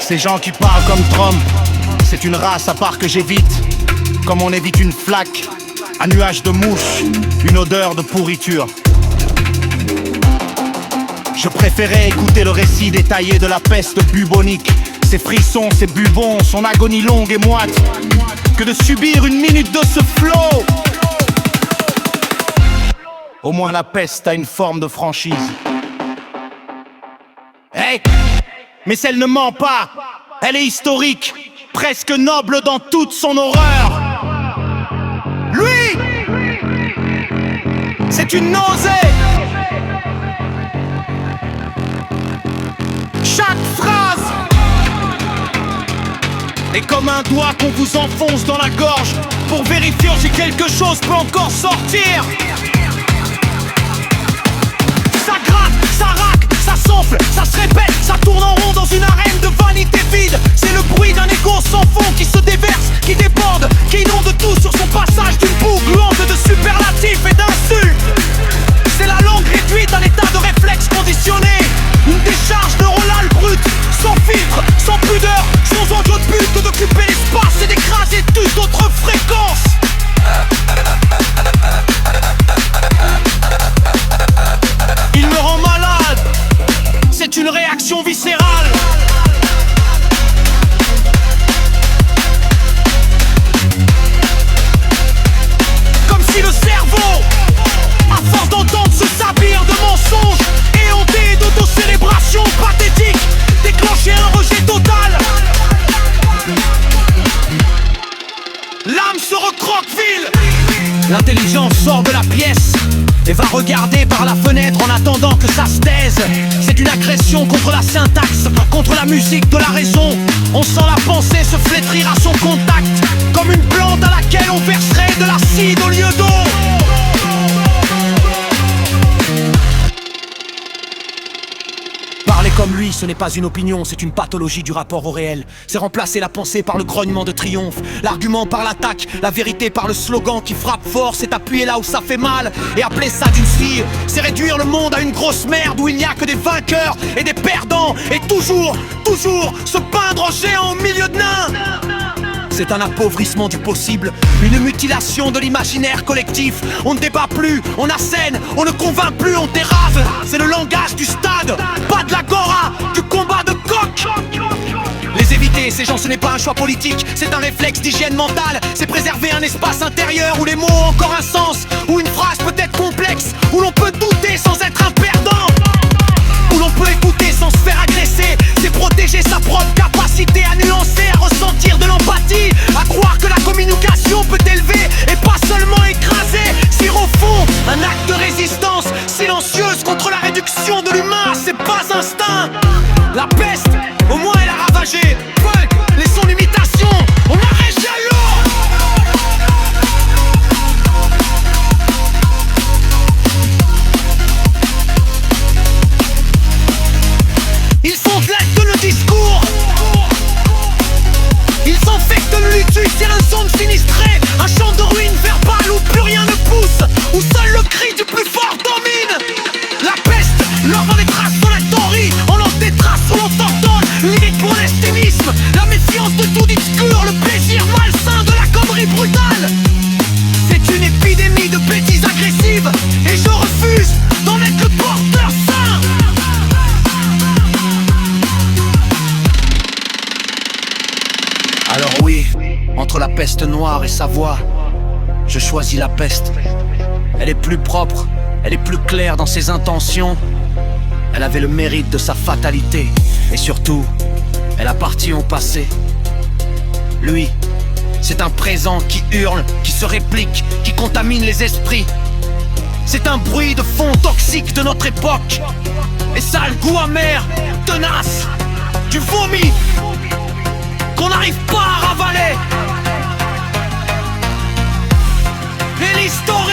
Ces gens qui parlent comme Trump, c'est une race à part que j'évite. Comme on évite une flaque, un nuage de mouches, une odeur de pourriture. Je préférais écouter le récit détaillé de la peste bubonique, ses frissons, ses bubons, son agonie longue et moite, que de subir une minute de ce flot. Au moins la peste a une forme de franchise. Hey, mais elle ne ment pas, elle est historique, presque noble dans toute son horreur. Lui, c'est une nausée. Chaque phrase est comme un doigt qu'on vous enfonce dans la gorge pour vérifier si quelque chose peut encore sortir. Ça gratte, ça racle, ça souffle, ça se répète, ça tourne en rond dans une arène de vanité vide. C'est le bruit d'un égo sans fond qui se déverse, qui déborde, qui inonde tout sur son passage d'une boue gluante de superlatifs et d'insultes. C'est la langue réduite à l'état de réflexe conditionné, une décharge neuronale brute, sans filtre, sans pudeur, sans enjeu de but que d'occuper l'espace et d'écraser toute autre fréquence. Il me rend malade, c'est une réaction viscérale. Comme si le cerveau, à force d'entendre se sabir de mensonges éhontés d'autocélébration pathétique, déclenchait un rejet total. L'âme se recroqueville. L'intelligence sort de la pièce et va regarder par la fenêtre en attendant que ça se taise. C'est une agression contre la syntaxe, contre la musique de la raison. On sent la pensée se flétrir à son contact, comme une plante à laquelle on verserait de l'acide au lieu d'eau. Parler comme lui, ce n'est pas une opinion, c'est une pathologie du rapport au réel. C'est remplacer la pensée par le grognement de triomphe, l'argument par l'attaque, la vérité par le slogan qui frappe fort. C'est appuyer là où ça fait mal et appeler ça d'une fille. C'est réduire le monde à une grosse merde où il n'y a que des vainqueurs et des perdants. Et toujours, toujours se peindre en géant au milieu de nains. C'est un appauvrissement du possible, une mutilation de l'imaginaire collectif. On ne débat plus, on assène, on ne convainc plus, on terrase. C'est le langage du stade, pas de l'agora, du combat de coq. Les éviter, ces gens, ce n'est pas un choix politique, c'est un réflexe d'hygiène mentale. C'est préserver un espace intérieur où les mots ont encore un sens, où une phrase peut être complexe, où l'on peut douter sans être un perdant, où l'on peut écouter sans se faire agresser. C'est protéger sa propre capacité à nuancer, à ressentir de l'empathie, à croire que la communication peut élever et pas seulement écraser. Sur au fond, un acte de résistance silencieuse contre la réduction de l'humain, c'est pas instinct. La peste, au moins elle a ravagé. Fuck, laissons l'imitation, on arrête jaloux. Ils sont de le discours, ils s'infectent de lutus, c'est un son sinistré, un champ de ruines verbales où plus rien ne pousse, où seul le cri du plus fort domine. La peste, leur vend des traces dans la théorie, on lance des traces où l'on s'ordonne, lyrique pour l'estémisme, la méfiance de tout discours, le plaisir malsain de la connerie brutale. C'est une épidémie de bêtises agressives, et je refuse d'en être le porteur sain. Alors oui, entre la peste noire et sa voix, je choisis la peste. Elle est plus propre, elle est plus claire dans ses intentions. Elle avait le mérite de sa fatalité. Et surtout, elle appartient au passé. Lui, c'est un présent qui hurle, qui se réplique, qui contamine les esprits. C'est un bruit de fond toxique de notre époque. Et ça a le goût amer, tenace, du vomi qu'on n'arrive pas à ravaler. Et l'histoire